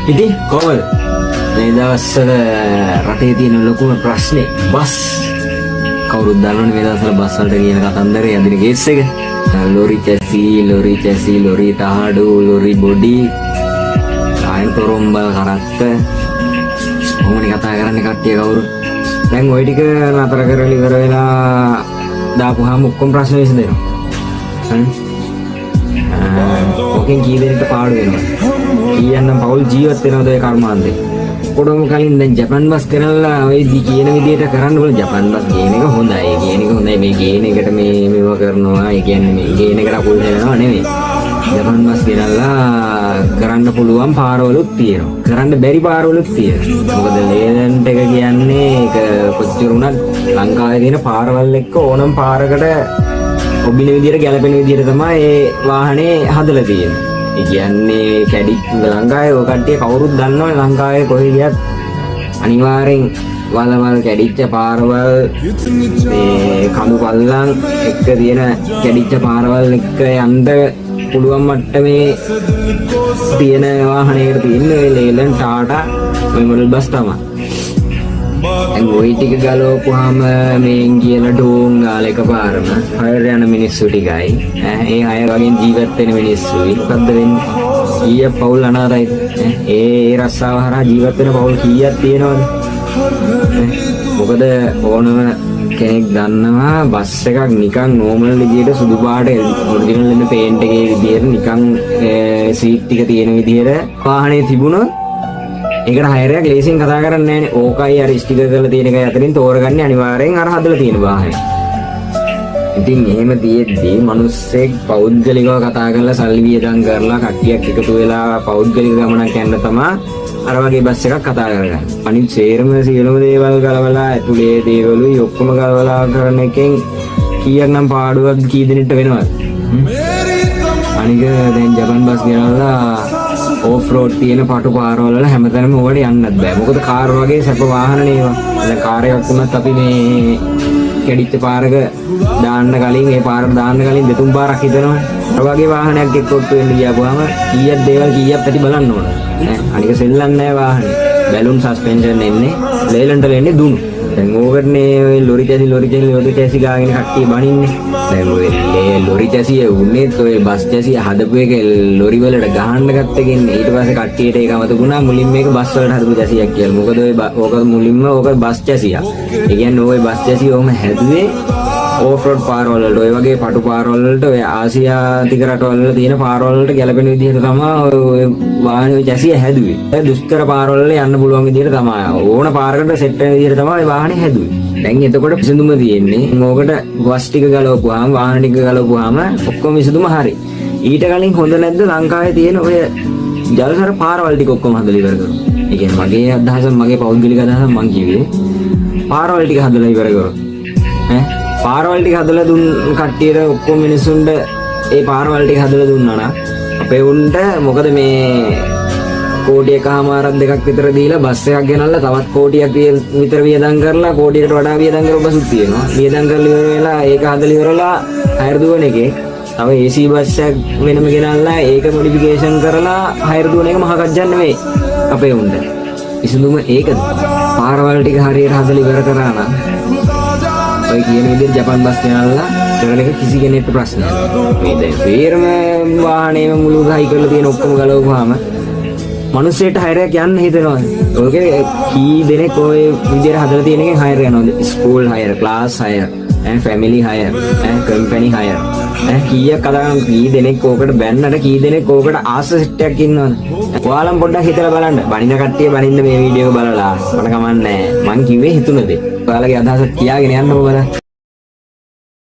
ඉතින් කොහොමද මේ දවස්වල රටේ තියෙන ලොකුම ප්‍රශ්නේ බස්. කවුරුත් දන්නවනේ මේ දවස්වල බස් වලට කියන කතන්දරේ යදින කේස් එක. ලොරි චැසි ලොරි තහඩු ලොරි බොඩි ආයන් තොරම්බල් කරත්ත මොහොනේ කතා කරන්නේ කට්ටිය කවුරු. දැන් ওই ටික නතර කරලා ඉවර වෙලා දාපුවාම ඔක්කොම ප්‍රශ්න විසඳෙනවා. ඔකෙන් කී දෙනෙක්ට පාඩු වෙනවද? කීයන්නම් පෞල් ජීවත් වෙනවද ඒ කර්මාන්තේ? කොඩොම කලින් දැන් ජපාන් බස් කරලා ඔය කියන විදියට කරන්න බල ජපාන් බස් කියන එක හොඳයි. ඒ කියන එක හොඳයි. මේ කියන එකට මේව කරනවා. ඒ කියන්නේ මේ කියන එකට අකුල් දෙනවා නෙමෙයි. ජපාන් බස් ගෙනල්ලා කරන්න පුළුවන් පාරවලුත් තියෙනවා. කරන්න බැරි පාරවලුත් තියෙනවා. මොකද ලේලන්ට් එක කියන්නේ ඒක කොච්චර උනත් ලංකාවේ තියෙන පාරවල් එක්ක ඕනම් පාරකට ඔබින විදියට ගැලපෙන විදියට තමයි ඒ වාහනේ හදලා තියෙන්නේ. ඒ කියන්නේ කැඩි ලංකාවේ ඔය කට්ටිය කවුරුත් දන්නවනේ ලංකාවේ කොහෙ ගියත් අනිවාර්යෙන් වලවල් කැඩිච්ච පාරවල් මේ කඳු පල්ලම් එක්ක තියෙන කැඩිච්ච පාරවල් එක්ක යන්න පුළුවන් මට්ටමේ තියෙන වාහනයකට තියෙන්නේ ලේලන් ටාටා මෙමොරල් බස් තමයි. දැන් ওই ටික ගලවපුවාම මේන් කියන ඩෝන් ගාල එකපාරම හයර යන මිනිස්සු ටිකයි ඒ අය වගේ ජීවත් වෙන මිනිස්සුයි මොකද්ද වෙන්නේ? ඊය පවුල් අනාථයිද? ඒ රස්සාව හරහා ජීවත් වෙන පවුල් කීයක් තියෙනවද? මොකද ඕනම කෙනෙක් දන්නවා බස් එකක් නිකන් නෝමල් විදියට සුදු පාට ඔරිජිනල් වෙන පේන්ට් එකේ විදියට නිකන් සීට් ටික තියෙන විදියට වාහනේ තිබුණොත් ඒකට හයරයක් ලේසියෙන් කතා කරන්නේ නැහැනේ. ඕකයි අර ස්ටිකර් කරලා තියෙන එකයි අතරින් තෝරගන්නේ අනිවාර්යෙන් අර හදලා තියෙන වාහනේ. ඉතින් එහෙම තියෙද්දී මිනිස්සෙක් පෞද්ගලිකව කතා කරලා සල්ලි වියදම් කරලා කට්ටියක් එකතු වෙලා පෞද්ගලික ගමනක් යන්න තමයි අර වගේ බස් එකක් කතා කරගන්නේ. අනිත් සේරම සියලුම දේවල් ගලවලා ඇතුලේ දේවලුයි ඔක්කොම ගලවලා කරන එකෙන් කීයක් නම් පාඩුවක් කී දිනට වෙනවද? අනික දැන් ජපාන් බස් ගෙනල්ලා ඕෆ් රෝඩ් තියෙන පටු පාරවල වල හැමතැනම ඕකට යන්නත් බෑ. මොකද කාර් වගේ සැප වාහන නේවා. දැන් කාර් එකක් වුණත් අපි මේ කැඩිච්ච පාරක දාන්න කලින් ඒ පාරට දාන්න කලින් දෙතුන් පාරක් හිතනවා. අර වගේ වාහනයක් එක්කොත් වෙන්න ගියාම කීයක් දේවල් කීයක් පැති බලන්න ඕන. අනික සෙල්ලන්නේ නැහැ වාහනේ. බැලුන් සස්පෙන්ෂන් එන්නේ ලේලන්ට එන්නේ දුණු. දැන් ඕකටනේ ඔය ලොරි චැසි ගාගෙන කට්ටිය බනින්නේ. දැන් ඔය ලොරි චැසිය උන්නේත් ඔය බස් චැසිය හදපු එක ලොරි වලට ගහන්න ගත්තකින් ඊට පස්සේ කට්ටියට ඒක අමතකුණා මුලින්ම මේක බස් වලට හදපු චැසියක් කියලා. මොකද ඔය ඕක මුලින්ම ඕක බස් චැසියක්. ඒ කියන්නේ ඔය බස් චැසිය ඔහම හැදුවේ ඕෆ් රෝඩ් පාරවල වලට ඔය වගේ පටු පාරවල වලට ඔය ආසියාතික රටවල වල තියෙන පාරවල වලට ගැලපෙන විදිහට තමයි ඔය වාහනේ චැසිය හැදුවේ. ඒ දුෂ්කර පාරවල වල යන්න පුළුවන් විදිහට තමයි ඕන පාරකට සෙට් වෙන විදිහට තමයි ඔය වාහනේ හැදුවේ. දැන් එතකොට විසඳුම තියෙන්නේ ඕකට බස් ටික ගලවපුවාම වාහන ටික ගලවපුවාම ඔක්කොම විසඳුම හරි. ඊට කලින් හොඳ නැද්ද ලංකාවේ තියෙන ඔය ජලසර පාරවල් ටික ඔක්කොම හදලා ඉවර කරමු. ඒ කියන්නේ මගේ අදහස මගේ පෞද්ගලික අදහස මං කිව්වේ පාරවල් ටික හදලා ඉවර කරමු. පාරවල් ටික හදලා දුන්න කට්ටියට ඔක්කොම මිනිස්සුන්ට ඒ පාරවල් ටික හදලා දුන්නා නම් අපේ උන්ට මොකද මේ කෝටියකමාරක් දෙකක් විතර දීලා බස් එකක් ගෙනල්ලා තවත් කෝටියක් විතර වියදම් කරලා කෝටියට වඩා වියදම් කරලා බස්ුත් තියෙනවා. වියදම් කරලා ඉවර වෙලා ඒක හදලා ඉවරලා හයර් දුවන එකේ තව AC බස් එකක් වෙනම ගෙනල්ලා ඒක මොඩිෆිකේෂන් කරලා හයර් දුවන එක මහ කජ්ජන් නෙවෙයි අපේ උන්ට. විසඳුම ඒකද? පාරවල් ටික හරියට හදලා ඉවර කරා නම් ඔය කියන විදිහට ජපාන් බස් ගෙනල්ලා කරන එක කිසි කෙනෙක්ට ප්‍රශ්නයක් නෑ. මේ දැන් පේරම වාහනේම මුළු ගහයි කරලා තියෙන ඔක්කොම ගලවපුවාම මිනිස්සෙට හයරයක් යන්න හිතනවා. ඔයගේ කී දෙනෙක් ඔය විදිහට හදලා තියෙන එකෙන් හයර යනවාද? School hire, class hire, family hire, company hire. කීයක් කලම් කී දෙනෙක් ඕකට බැන්නට කී දෙනෙක් ඕකට ආස සෙට් එකක් ඉන්නවද? ඔයාලම පොඩ්ඩක් හිතලා බලන්න. බණින කට්ටිය බණින්න මේ වීඩියෝ එක බලලා මට කමන්නේ නැහැ. මං කිව්වේ හිතුන දේ. ඔයාලගේ අදහස තියාගෙන යන්නකො බලන්න.